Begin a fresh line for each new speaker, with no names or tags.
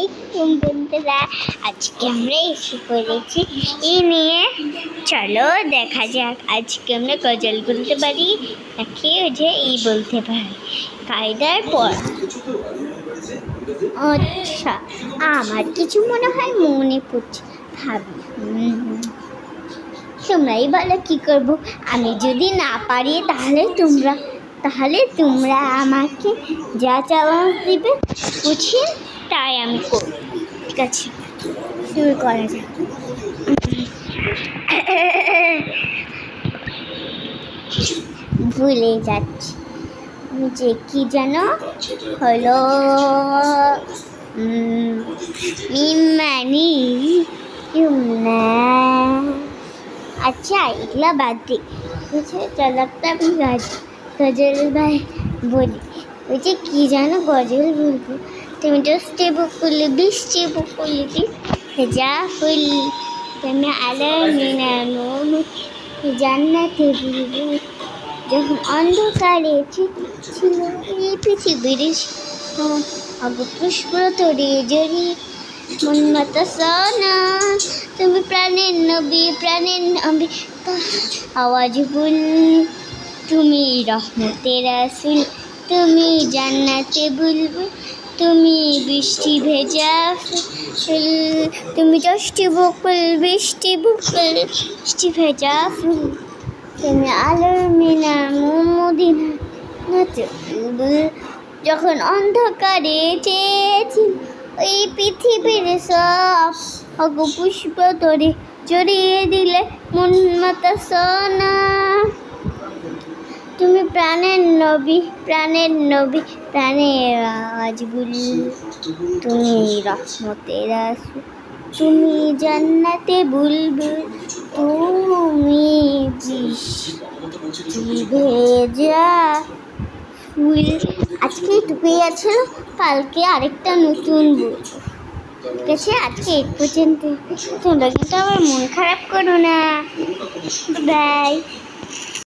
আলাইকুম বন্ধুরা, আজকে আমরা এসে পড়েছি এই নিয়ে। চলো দেখা যাক আজকে আমরা গজল বলতে পারি নাকি যে এই বলতে পারি কায়দার পর। আচ্ছা, আমার কিছু মনে হয় মনে পড়ছে, ভাবি তোমরাই বলো কি করব। আমি যদি না পারি তাহলে তোমরা আমাকে যা চ্যালেঞ্জ দিবে বুঝিয়ে তাই আমি করব। ঠিক আছে, শুরু করা যাক। ভুলে যাচ্ছি যে কি যেন হলো, মিমানি আচ্ছা এগুলা বাদ দিই। চল একটা আমি গজল ভাই বলি। ওই যে কি জানো গজল বলবো, তুমি দশটি বকুল বৃষ্টি বকুল ভেজা ফুল, তুমি আলোর মিনানো জান্নাতে বলবো, যখন অন্ধকারে ছিল এই পৃথিবীর পুষ্প তরে জড়ি মন মতো সোনা, তুমি প্রাণের নবী আওয়াজ বুল, তুমি রহমতের রাসূল, তুমি জান্নাতে বুলবুল, তুমি বৃষ্টি ভেজা ফুল, তুমি দশটি বকুল বৃষ্টি ভেজা ফুল, তুমি আলোর মিনার মদিনা, যখন অন্ধকারে চেয়েছি ওই পৃথিবীর সব পুষ্প তরে জড়িয়ে দিলে মন মতো সোনা, তুমি প্রাণের নবী প্রাণের আওয়াজ বলি, তুমি রহমতের রাসূল, তুমি জান্নাতে বুলবুল, তুমি বৃষ্টি ভেজা ফুল। আজকে এইটুকুই আছে, কালকে আরেকটা নতুন বলবো। ঠিক আছে, আজকে এই পর্যন্ত। তোমরা কিন্তু আবার মন খারাপ করো না। বাই।